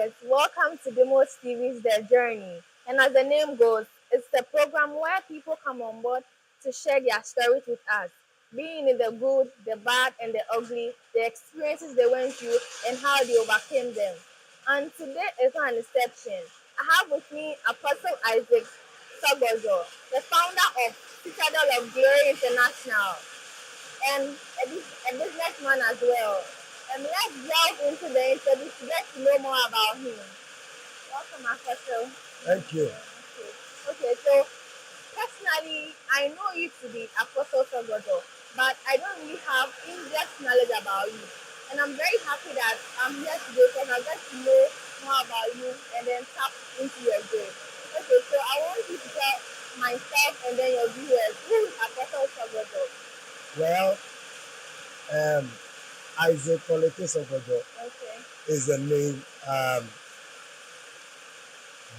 viewers, welcome to Demos TV's The Journey. And as the name goes, it's the program where people come on board to share their stories with us, being in the good, the bad, and the ugly, the experiences they went through, and how they overcame them. And today is not an exception. I have with me Apostle Isaac Sogozo, the founder of Citadel of Glory International, and a businessman as well. And let's delve into the interview to get to know more about him. Welcome, Apostle. Thank you. Okay, so personally, I know you to be Apostle Sogodo, but I don't really have in-depth knowledge about you. And I'm very happy that I'm here today because I get to know more about you and then tap into your grade. Okay, so I want you to tell myself and then your viewers who is Apostle Sogodo. Well, Isaac Kolete Sokojo Okay. is the name.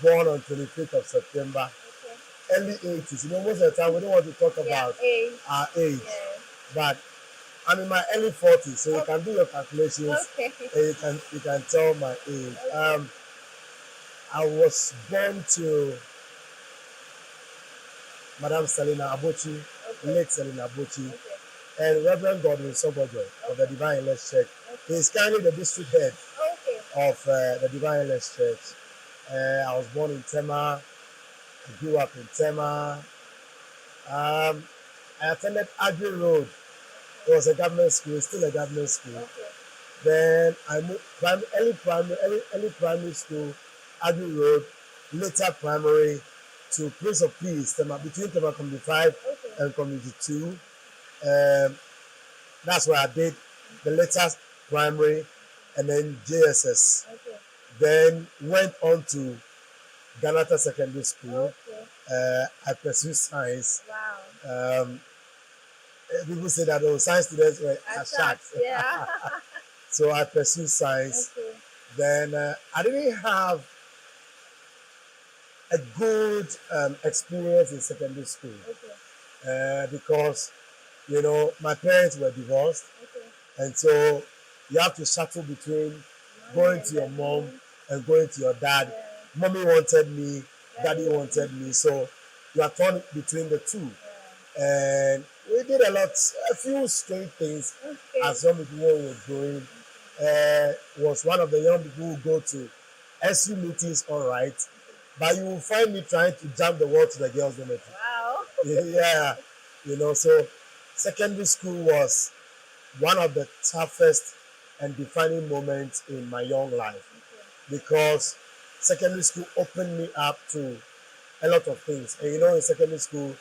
Born on 25th of September, Okay. early 80s. You know, most of the time we don't want to talk about our age, Yeah. but I'm in my early 40s, so you can do your calculations Okay. and you can tell my age. Okay. I was born to Madam Selina Abochi, Okay. late Selina Abochi, Okay. and Reverend Godwin Sobojo of the Divine Elect Church. Okay. He's currently the district head Okay. of the Divine Elect Church. I was born in Tema. I grew up in Tema. I attended Agri Road. It was a government school, still a government school. Okay. Then I moved early primary school, Agri Road, later primary to Prince of Peace, between Tema Community 5 Okay. and Community 2. That's where I did the latest primary and then JSS. Okay. Then went on to Ganata Secondary School. Okay. I pursued science. Wow. People say that science students were sharks. Yeah. So I pursued science. Okay. Then I didn't have a good experience in secondary school Okay. because, you know, my parents were divorced. Okay. And so you have to shuttle between going to your mom and going to your dad. Yeah. Mommy wanted me, daddy wanted me. So you are torn between the two. Yeah. And we did a few strange things Okay. as young people were growing. Was one of the young people who go to SU meetings, all right, but you will find me trying to jump the wall to the girls' dormitory. Wow. Yeah, you know, so secondary school was one of the toughest and defining moments in my young life because secondary school opened me up to a lot of things. And you know, in secondary school,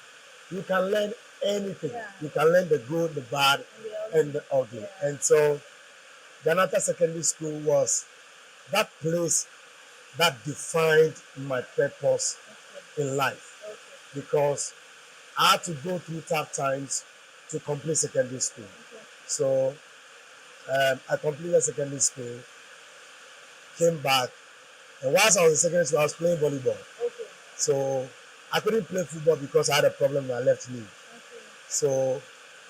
you can learn anything. Yeah. You can learn the good, the bad, and the ugly. Yeah. And so, Ganata Secondary School was that place that defined my purpose in life because I had to go through tough times to complete secondary school. So, I completed secondary school, came back, and whilst I was in secondary school, I was playing volleyball. Okay. So I couldn't play football because I had a problem when I left league. Okay. So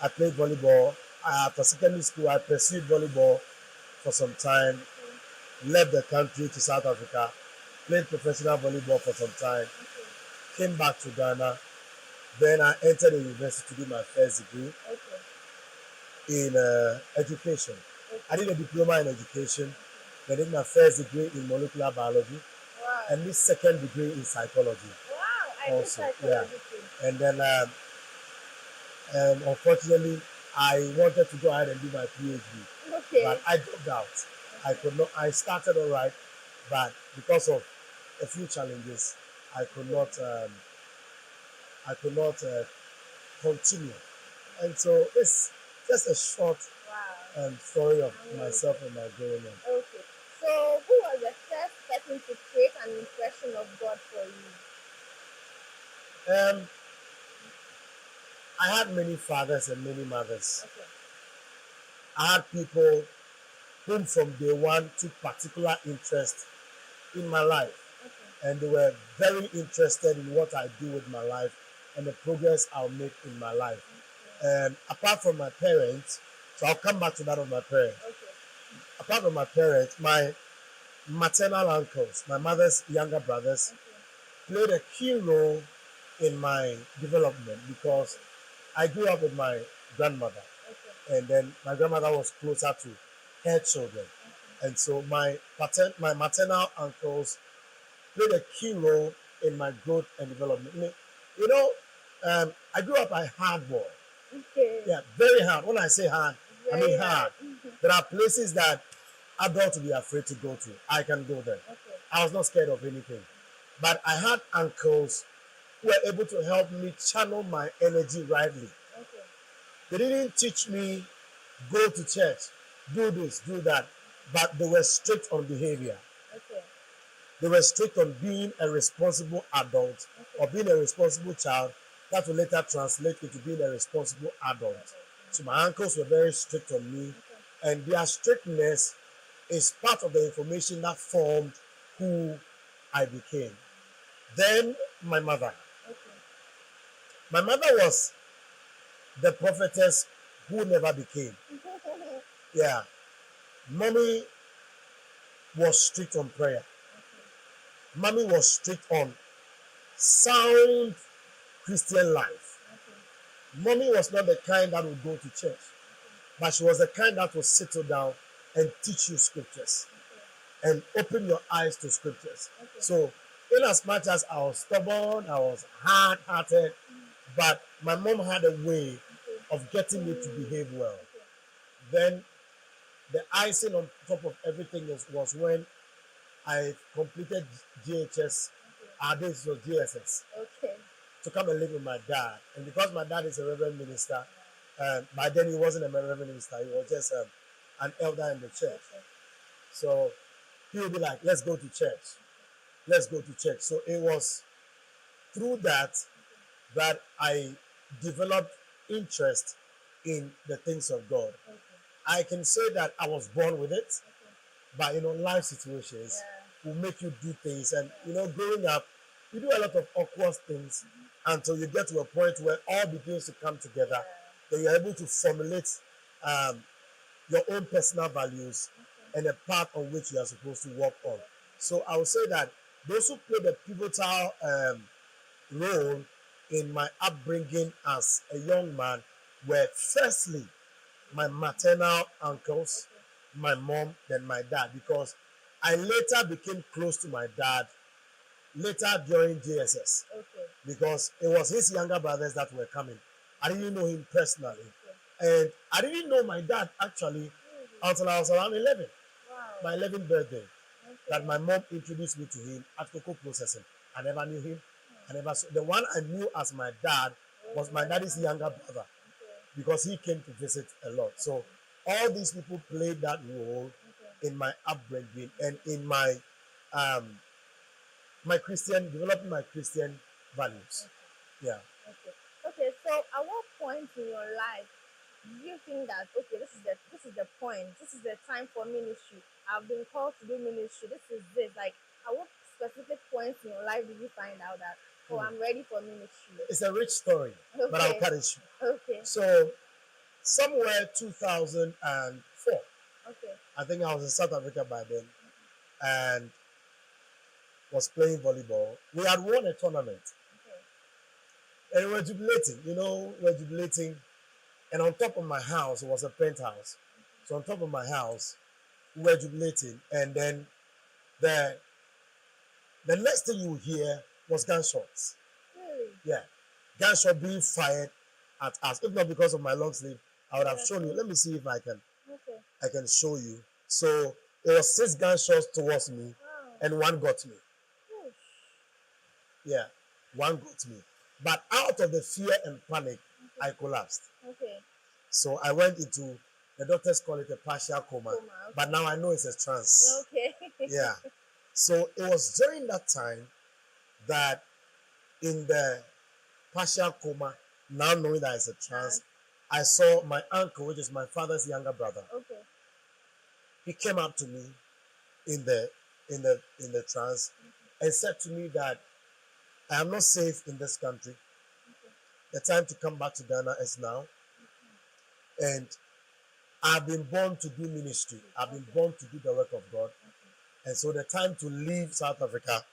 I played volleyball. After secondary school, I pursued volleyball for some time, left the country to South Africa, played professional volleyball for some time, came back to Ghana. Then I entered the university to do my first degree in education. I did a diploma in education. Then did my first degree in molecular biology. Wow. And this second degree in psychology. Wow. I Also, did yeah. psychology too. And then unfortunately, I wanted to go ahead and do my PhD, Okay. but I dropped out. I could not. I started all right, but because of a few challenges, I could not. Continue. And so it's just a short Wow. story of myself and my growing up. Okay. So, who was the first person to create an impression of God for you? I had many fathers and many mothers. Okay. I had people whom from day one took particular interest in my life. Okay. And they were very interested in what I do with my life and the progress I'll make in my life. Apart from my parents, so I'll come back to that of my parents. Okay. Apart from my parents, my maternal uncles, my mother's younger brothers, played a key role in my development because I grew up with my grandmother, and then my grandmother was closer to her children, and so my maternal uncles played a key role in my growth and development. You know, I grew up a hard boy. Okay. Yeah, very hard. When I say hard, I mean Very hard. There are places that adults will be afraid to go to. I can go there. Okay. I was not scared of anything. But I had uncles who were able to help me channel my energy rightly. Okay. They didn't teach me go to church, do this, do that, but they were strict on behavior. Okay. They were strict on being a responsible adult or being a responsible child. That will later translate into being a responsible adult. So my uncles were very strict on me, and their strictness is part of the information that formed who I became. Then my mother. Okay. My mother was the prophetess who never became. Yeah. Mommy was strict on prayer. Mommy was strict on sound Christian life. Mommy was not the kind that would go to church, but she was the kind that would settle down and teach you scriptures and open your eyes to scriptures. So, in as much as I was stubborn, I was hard-hearted, but my mom had a way of getting me to behave well. Then the icing on top of everything was when I completed GHS, this was GSS, Okay. to come and live with my dad. And because my dad is a reverend minister, by then he wasn't a reverend minister, he was just an elder in the church. So he would be like, let's go to church. Let's go to church. So it was through that I developed interest in the things of God. I can say that I was born with it, but life situations will make you do things. And growing up, you do a lot of awkward things until you get to a point where all begins to come together. Then you're able to formulate your own personal values and a path on which you are supposed to walk on. So I would say that those who played a pivotal role in my upbringing as a young man were firstly my maternal uncles, my mom, then my dad, because I later became close to my dad later during JSS because it was his younger brothers that were coming. I didn't know him personally, and I didn't know my dad actually until I was around 11, my 11th birthday, that my mom introduced me to him at cocoa processing. I never knew him. I never saw the one I knew as my dad was my daddy's younger brother because he came to visit a lot. So all these people played that role in my upbringing and in my developing my Christian values. Yeah. Okay. So at what point in your life do you think that this is the point, this is the time for ministry? I've been called to do ministry. This is it. Like, at what specific points in your life did you find out that I'm ready for ministry? It's a rich story, but I'll cut it short. Okay. So somewhere 2004, Okay. I think I was in South Africa by then, and was playing volleyball. We had won a tournament, and we were jubilating. We were jubilating, and on top of my house was a penthouse. So on top of my house, we were jubilating, and then the next thing you hear was gunshots. Really? Yeah, gunshot being fired at us. If not because of my long sleeve, I would have shown you. Let me see if I can. Okay. I can show you. So there was 6 gunshots towards me, Wow. and one got me. Oof. Yeah, one got me. But out of the fear and panic, I collapsed. Okay. So I went into, the doctors call it a partial coma, Okay. but now I know it's a trance. Okay. Yeah. So it was during that time that in the partial coma, now knowing that it's a trance, I saw my uncle, which is my father's younger brother. Okay. He came up to me in the trance and said to me that I am not safe in this country. The time to come back to Ghana is now. And I've been born to do ministry. I've been born to do the work of God. And so the time to leave South Africa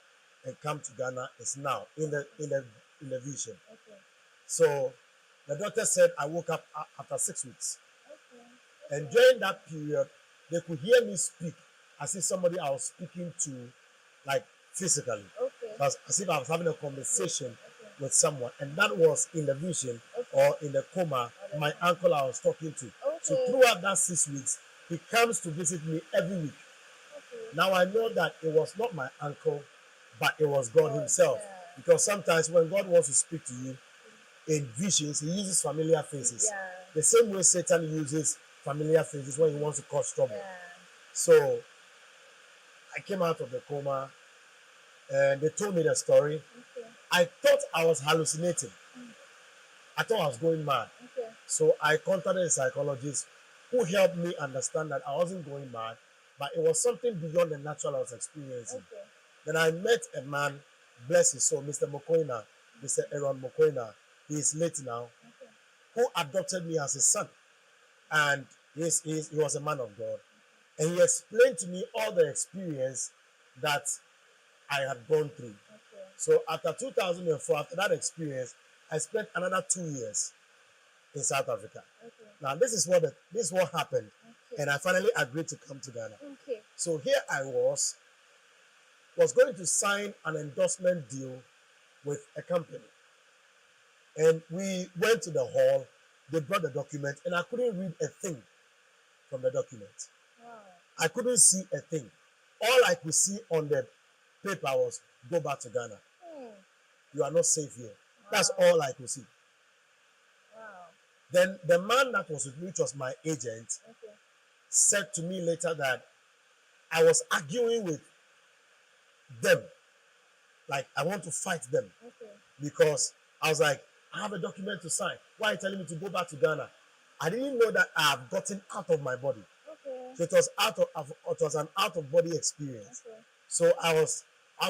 and come to Ghana is now in the vision. Okay. So the doctor said I woke up after 6 weeks. Okay. And during that period, they could hear me speak as if somebody I was speaking to, like physically. Okay. As if I was having a conversation Okay. with someone. And that was in the vision or in the coma, my uncle I was talking to. So Okay. throughout that 6 weeks, he comes to visit me every week. Okay. Now I know that it was not my uncle, but it was God Himself. Yeah. Because sometimes when God wants to speak to you in visions, He uses familiar faces. Yeah. The same way Satan uses familiar faces when he wants to cause trouble. Yeah. So I came out of the coma and they told me the story. Okay. I thought I was hallucinating. I thought I was going mad. Okay. So I contacted a psychologist who helped me understand that I wasn't going mad, but it was something beyond the natural I was experiencing. Okay. Then I met a man, bless his soul, Mr. Mokoina, Mr. Aaron Mokoina. He is late now, Okay. who adopted me as his son. And he was a man of God. And he explained to me all the experience that I had gone through. Okay. So after 2004, after that experience, I spent another 2 years in South Africa. Okay. Now this is what happened, Okay. and I finally agreed to come to Ghana. Okay. So here I was going to sign an endorsement deal with a company, and we went to the hall. They brought the document, and I couldn't read a thing from the document. Wow. I couldn't see a thing. All I could see on the paper was go back to Ghana. You are not safe here. Wow. That's all I could see. Wow. Then the man that was with me, which was my agent, Okay. said to me later that I was arguing with them. Like I want to fight them. Okay. Because I was like, I have a document to sign. Why are you telling me to go back to Ghana? I didn't know that I have gotten out of my body. Okay. So it was an out of body experience. Okay. So I was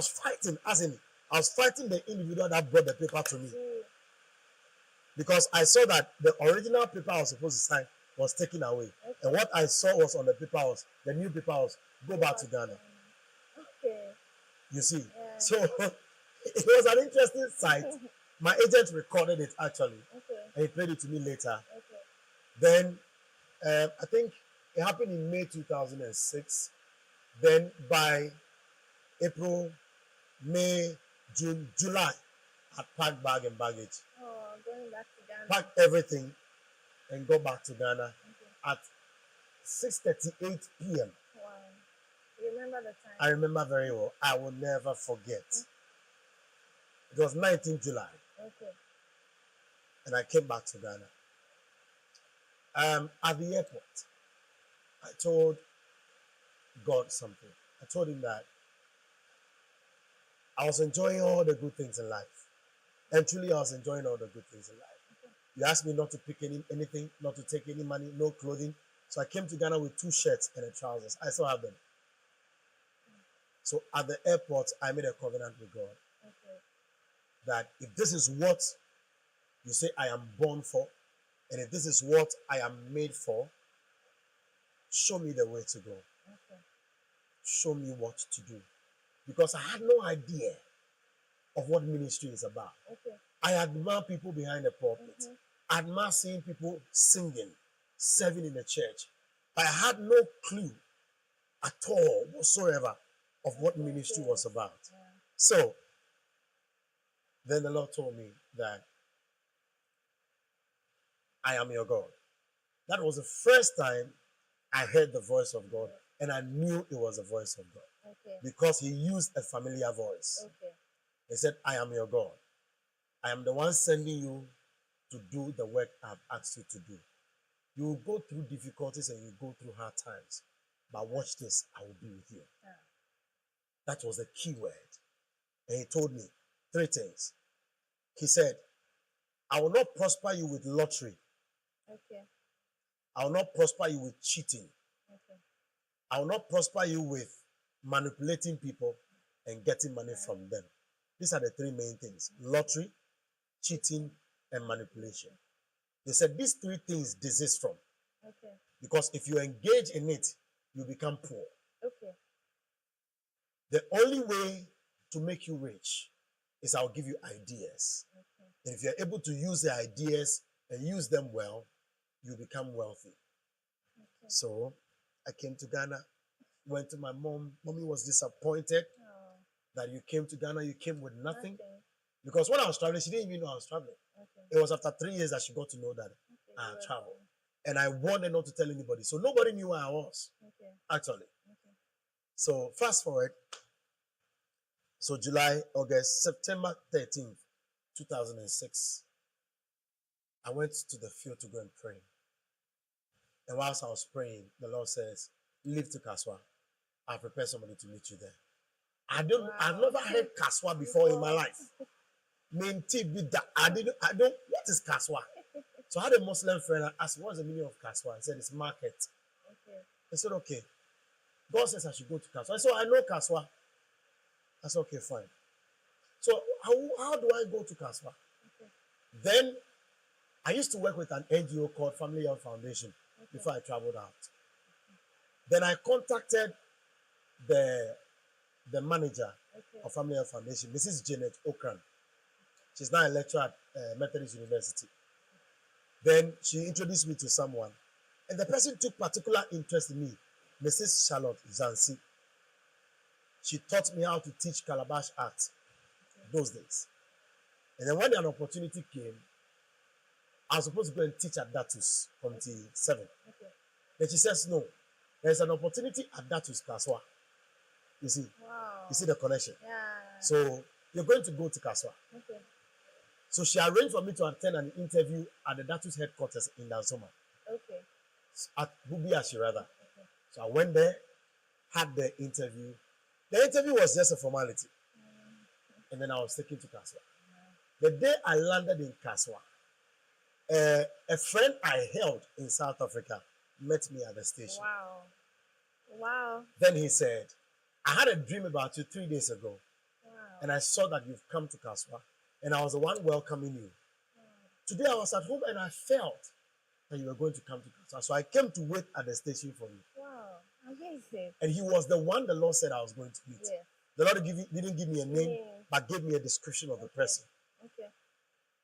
fighting, as in I was fighting the individual that brought the paper to me. Because I saw that the original paper I was supposed to sign was taken away. Okay. And what I saw was on the paper was, the new paper was, go back to Ghana. Okay. You see? Yeah. So it was an interesting sight. My agent recorded it actually. Okay. And he played it to me later. Okay. Then I think it happened in May 2006. Then by April, May, June, July, I packed bag and baggage. Oh, going back to Ghana. Packed everything and go back to Ghana Okay. at 6:38 p.m. Wow. You remember the time? I remember very well. I will never forget. It was 19 July. Okay. And I came back to Ghana. At the airport, I told God something. I told him that I was enjoying all the good things in life. And truly, I was enjoying all the good things in life. Okay. You asked me not to pick anything, not to take any money, no clothing. So I came to Ghana with 2 shirts and a trousers. I still have them. So at the airport, I made a covenant with God. Okay. That if this is what you say I am born for, and if this is what I am made for, show me the way to go. Okay. Show me what to do. Because I had no idea of what ministry is about. Okay. I admire people behind the pulpit. Mm-hmm. I admire seeing people singing, serving in the church. But I had no clue at all whatsoever of what ministry was about. Yeah. So then the Lord told me that I am your God. That was the first time I heard the voice of God, and I knew it was the voice of God. Okay. Because he used a familiar voice. Okay. He said, I am your God. I am the one sending you to do the work I've asked you to do. You will go through difficulties and you go through hard times. But watch this, I will be with you. Yeah. That was the key word. And he told me 3 things. He said, I will not prosper you with lottery. Okay. I will not prosper you with cheating. Okay. I will not prosper you with manipulating people and getting money from them. These are the 3 main things: lottery, cheating, and manipulation. They said these 3 things desist from. Okay. Because if you engage in it, you become poor. Okay. The only way to make you rich is I'll give you ideas. Okay. And if you're able to use the ideas and use them well, you become wealthy. Okay. So I came to Ghana, went to my mom. Mommy was disappointed Oh, that you came to Ghana, you came with nothing. nothing. Because when I was traveling, she didn't even know I was traveling. Okay. It was after 3 years that she got to know that Okay. I You had were traveled. going. And I wanted not to tell anybody. So nobody knew where I was, Okay. actually. Okay. So fast forward. So July, August, September 13th, 2006, I went to the field to go and pray. And whilst I was praying, the Lord says, leave to Kaswa. I'll prepare somebody to meet you there. I've Wow. never heard Kaswa before in my life. What is Kaswa? So I had a Muslim friend. I asked, what's the meaning of Kaswa? He said, it's market. Okay. I said, okay. God says I should go to Kaswa. I said, I know Kaswa. I said, okay, fine. So how do I go to Kaswa? Okay. Then I used to work with an NGO called Family Health Foundation Okay. before I traveled out. Then I contacted the manager Okay. of Family Health Foundation, Mrs. Janet Okran. She's now a lecturer at Methodist University. Then she introduced me to someone, and the person took particular interest in me, Mrs. Charlotte Zansi. She taught me how to teach Calabash art those days. And then when an opportunity came, I was supposed to go and teach at Datus Committee 7. Okay. Then she says, no, there's an opportunity at Datus Kaswa. You see, Wow. you see the connection. Yeah. So you're going to go to Kaswa. Okay. So she arranged for me to attend an interview at the Datus headquarters in Dansoma, Okay. at Bubi Ashirada. Okay. So I went there, had the interview. The interview was just a formality. And then I was taken to Kaswa. The day I landed in Kaswa, a friend I held in South Africa met me at the station. Wow. Wow. Then he said, I had a dream about you 3 days ago, Wow. and I saw that you've come to Kaswa, and I was the one welcoming you. Today I was at home and I felt that you were going to come to Kaswa. So I came to wait at the station for you. Wow. Amazing. And he was the one the Lord said I was going to meet. Yeah. The Lord didn't give me a name, Yeah. but gave me a description of the person. Okay.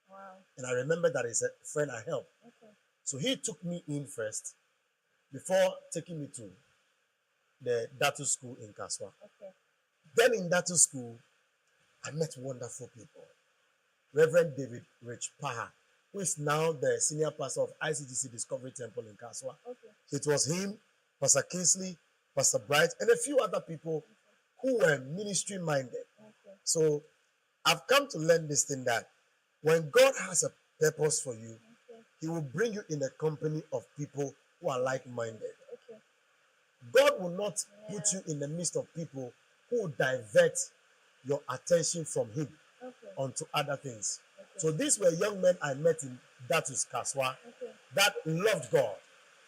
Wow. And I remember that he's a friend I helped. Okay. So he took me in first before taking me to the Datu school in Kaswa. Okay. Then in Datu school, I met wonderful people. Reverend David Rich Paha, who is now the senior pastor of ICGC Discovery Temple in Kaswa. Okay. So it was him, Pastor Kingsley, Pastor Bright, and a few other people who were ministry minded. Okay. So I've come to learn this thing that when God has a purpose for you, Okay. He will bring you in the company of people who are like minded. Okay. God will not put you in the midst of people who will divert your attention from Him Okay. onto other things. Okay. So these were young men I met in Datus Kaswa Okay. that loved God,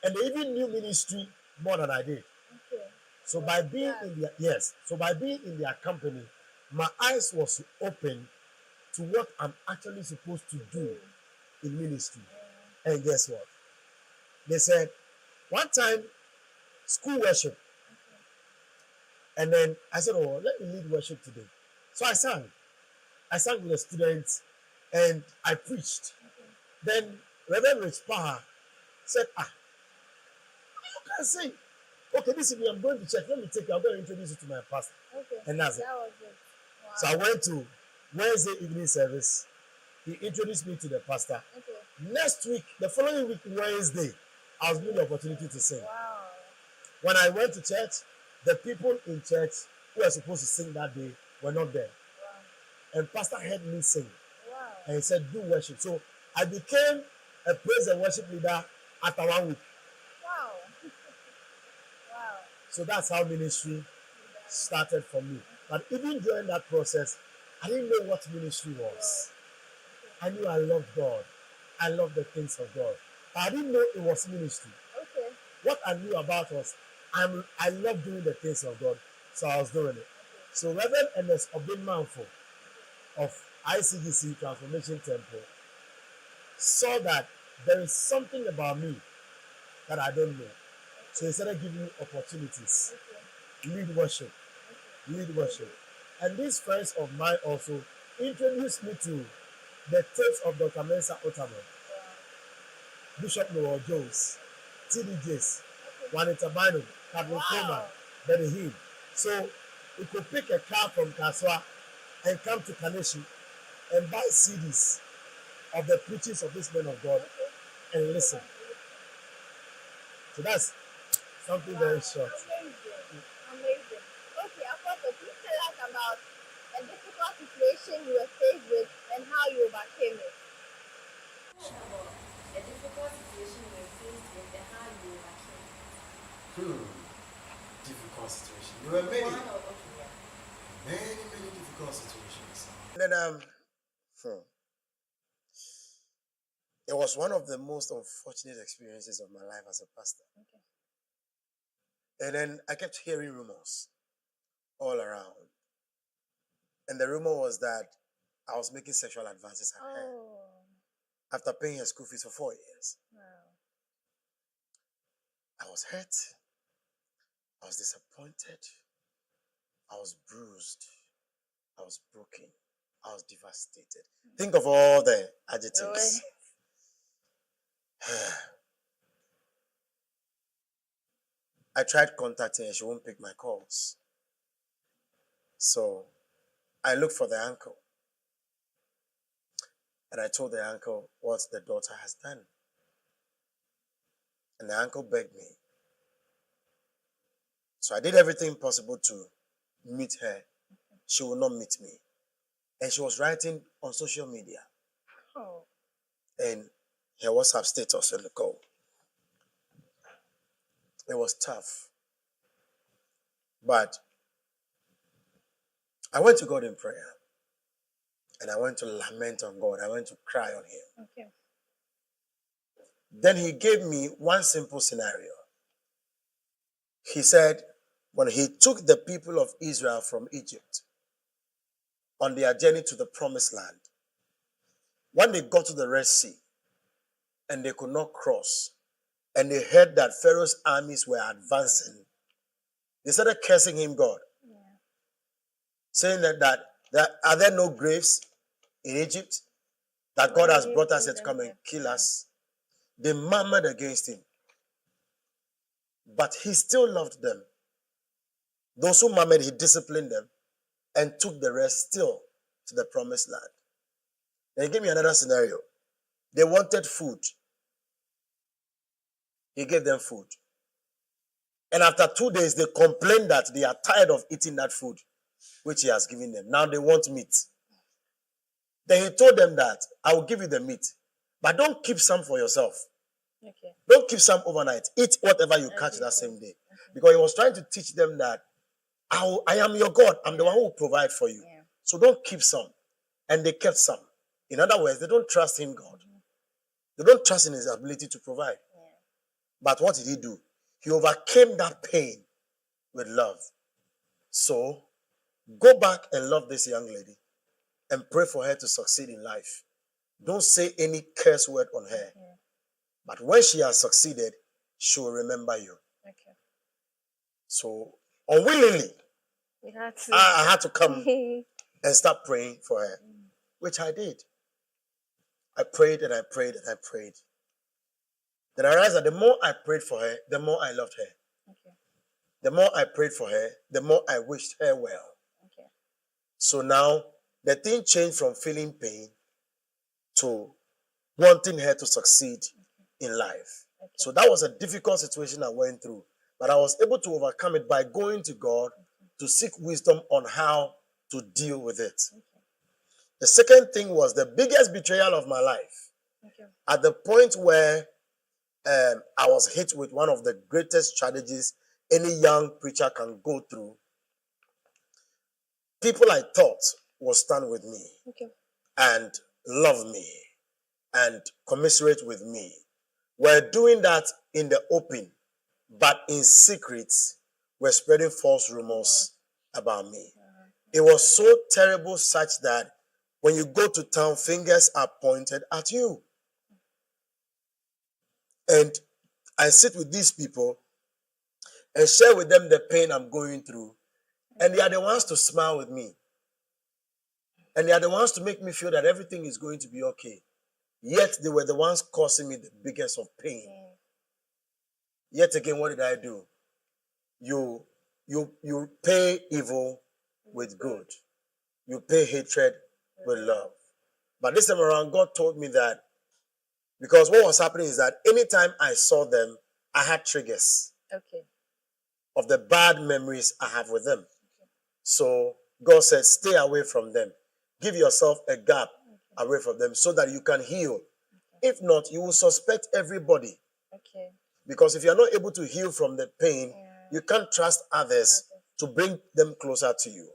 and they even knew ministry more than I did. Okay. So by being in their company, my eyes was open to what I'm actually supposed to do in ministry. Yeah. And guess what? They said one time school worship. Okay. And then I said, oh, let me lead worship today. So I sang. I sang with the students and I preached. Okay. Then Reverend Rich Paha said, you can sing. Okay, this evening I'm going to church. Let me take you. I'm going to introduce you to my pastor. Okay. And that's it. That was it. Wow. So I went to Wednesday evening service. He introduced me to the pastor. Okay. Next week, the following week, Wednesday, I was given the opportunity to sing. Wow. When I went to church, the people in church who were supposed to sing that day were not there. Wow. And pastor heard me sing. Wow. And he said, do worship. So I became a praise and worship leader after 1 week. Wow. Wow. So that's how ministry started for me. But even during that process, I didn't know what ministry was. I knew I loved God. I loved the things of God. But I didn't know it was ministry. Okay. What I knew about was I love doing the things of God, so I was doing it. So Reverend Ernest Obinmanfo of ICGC Transformation Temple saw that there is something about me that I don't know. So he started giving me opportunities, Okay. lead worship, lead worship. And this friends of mine also introduced me to the tapes of Dr. Mensa Otaman, Bishop Noel Jones, TDJs, Juanita Bynum, Kathleen Coleman, Benny Hill. So we could pick a car from Kaswa and come to Kaneshi and buy CDs of the preachings of this man of God and listen. So that's something very short. Amazing. Amazing. Okay, Apostle, please tell us about a difficult situation you were faced with and how you overcame it. A difficult situation you were faced with and how you overcame it. Difficult situation. There were many difficult situations. And then it was one of the most unfortunate experiences of my life as a pastor. Okay. And then I kept hearing rumors all around. And the rumor was that I was making sexual advances at her after paying her school fees for 4 years. Wow. I was hurt. I was disappointed. I was bruised. I was broken. I was devastated. Think of all the adjectives. I tried contacting her. She won't pick my calls. So I looked for the uncle. And I told the uncle what the daughter has done. And the uncle begged me. So I did everything possible to meet her. She would not meet me. And she was writing on social media. Oh. And her WhatsApp status in the call. It was tough. But I went to God in prayer. And I went to lament on God. I went to cry on him. Okay. Then he gave me one simple scenario. He said, when he took the people of Israel from Egypt on their journey to the promised land, when they got to the Red Sea and they could not cross, and they heard that Pharaoh's armies were advancing, they started cursing him, God. Yeah. Saying that are there no graves in Egypt? That God has brought us here to come and kill us. They murmured against him. But he still loved them. Those who murmured, he disciplined them and took the rest still to the promised land. Then he gave me another scenario. They wanted food. He gave them food. And after 2 days, they complained that they are tired of eating that food, which he has given them. Now they want meat. Then he told them that, I will give you the meat, but don't keep some for yourself. Okay. Don't keep some overnight. Eat whatever you catch that same day. Okay. Because he was trying to teach them that I am your God. I'm the one who will provide for you. Yeah. So don't keep some. And they kept some. In other words, they don't trust him, God. They don't trust in his ability to provide. Yeah. But what did he do? He overcame that pain with love. So go back and love this young lady and pray for her to succeed in life. Don't say any curse word on her. Yeah. But when she has succeeded, she will remember you. Okay. So unwillingly, I had to come and start praying for her, which I did. I prayed and I prayed and I prayed. Then I realized that the more I prayed for her, the more I loved her. Okay. The more I prayed for her, the more I wished her well. Okay. So now the thing changed from feeling pain to wanting her to succeed in life. Okay. So that was a difficult situation I went through. But I was able to overcome it by going to God to seek wisdom on how to deal with it. Okay. The second thing was the biggest betrayal of my life. Okay. At the point where I was hit with one of the greatest tragedies any young preacher can go through, people I thought would stand with me and love me and commiserate with me were doing that in the open, but in secret were spreading false rumors about me. It was so terrible such that when you go to town, fingers are pointed at you. And I sit with these people and share with them the pain I'm going through. And they are the ones to smile with me. And they are the ones to make me feel that everything is going to be okay. Yet they were the ones causing me the biggest of pain. Yet again, what did I do? You pay evil with good. You pay hatred with love. But this time around, God told me that because what was happening is that anytime I saw them, I had triggers of the bad memories I have with them. So God said, stay away from them. Give yourself a gap away from them so that you can heal. If not, you will suspect everybody. Because if you're not able to heal from the pain, you can't trust others to bring them closer to you.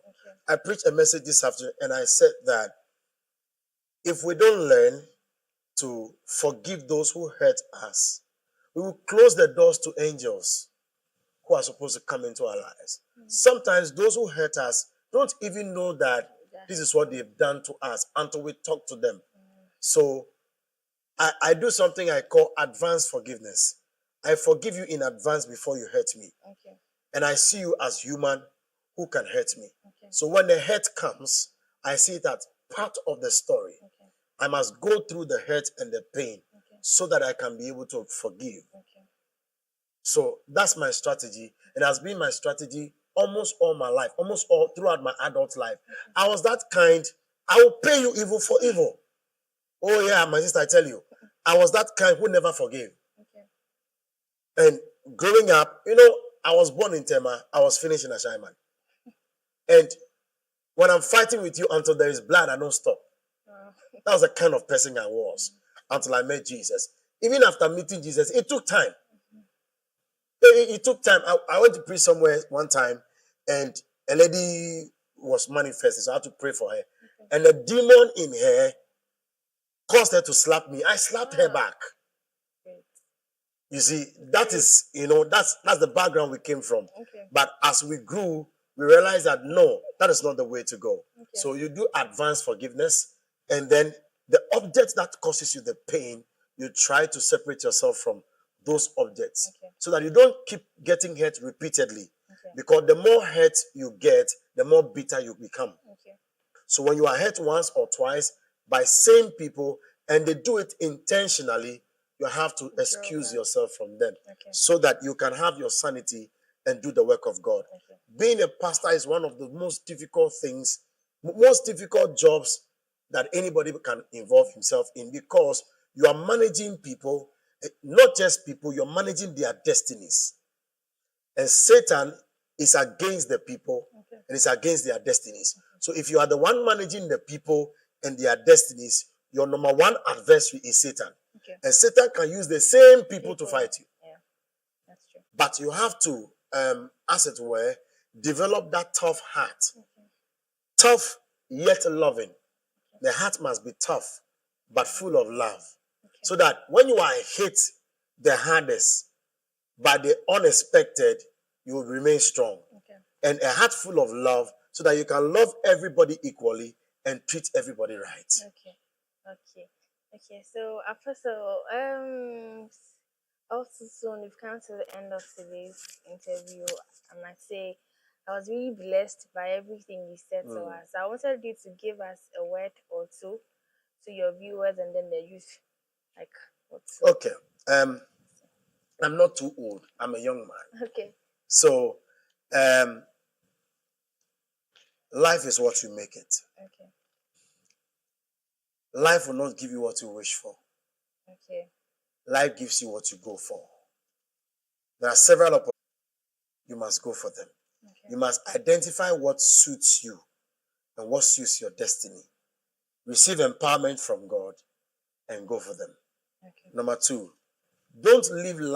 I preached a message this afternoon and I said that if we don't learn to forgive those who hurt us, we will close the doors to angels who are supposed to come into our lives. Sometimes those who hurt us don't even know that this is what they've done to us until we talk to them. So I do something I call advanced forgiveness. I forgive you in advance before you hurt me. And I see you as human who can hurt me. So when the hurt comes, I see it as part of the story. I must go through the hurt and the pain so that I can be able to forgive. So that's my strategy. It has been my strategy almost all my life, almost all throughout my adult life. I was that kind. I will pay you evil for evil. Oh yeah, my sister, I tell you, I was that kind who never forgave. And growing up, I was born in Tema. I was finished in Ashaiman. And when I'm fighting with you until there is blood, I don't stop. That was the kind of person I was until I met Jesus. Even after meeting Jesus, it took time. It took time. I went to preach somewhere one time, and a lady was manifesting, so I had to pray for her. And the demon in her caused her to slap me. I slapped her back. You see, that is, that's the background we came from. But as we grew, we realized that no, that is not the way to go. So you do advanced forgiveness, and then the object that causes you the pain, you try to separate yourself from those objects so that you don't keep getting hurt repeatedly. Because the more hurt you get, the more bitter you become. So when you are hurt once or twice by same people and they do it intentionally, you have to excuse yourself from them so that you can have your sanity and do the work of God. Being a pastor is one of the most difficult things, most difficult jobs that anybody can involve himself in, because you are managing people, not just people, you're managing their destinies. And Satan is against the people and is against their destinies. So if you are the one managing the people and their destinies, your number one adversary is Satan. And Satan can use the same people to fight you. That's true. But you have to, as it were, develop that tough heart. Tough yet loving. The heart must be tough but full of love. So that when you are hit the hardest by the unexpected, you will remain strong. And a heart full of love so that you can love everybody equally and treat everybody right. Okay. So, first of all, also soon we've come to the end of today's interview. I might say I was really blessed by everything you said to us. I wanted you to give us a word or two to your viewers and then the youth. Like, what's okay. I'm not too old. I'm a young man. Okay. So, life is what you make it. Okay. Life will not give you what you wish for. Okay. Life gives you what you go for. There are several opportunities. You must go for them. Okay. You must identify what suits you and what suits your destiny. Receive empowerment from God and go for them. Okay. Number 2, don't live life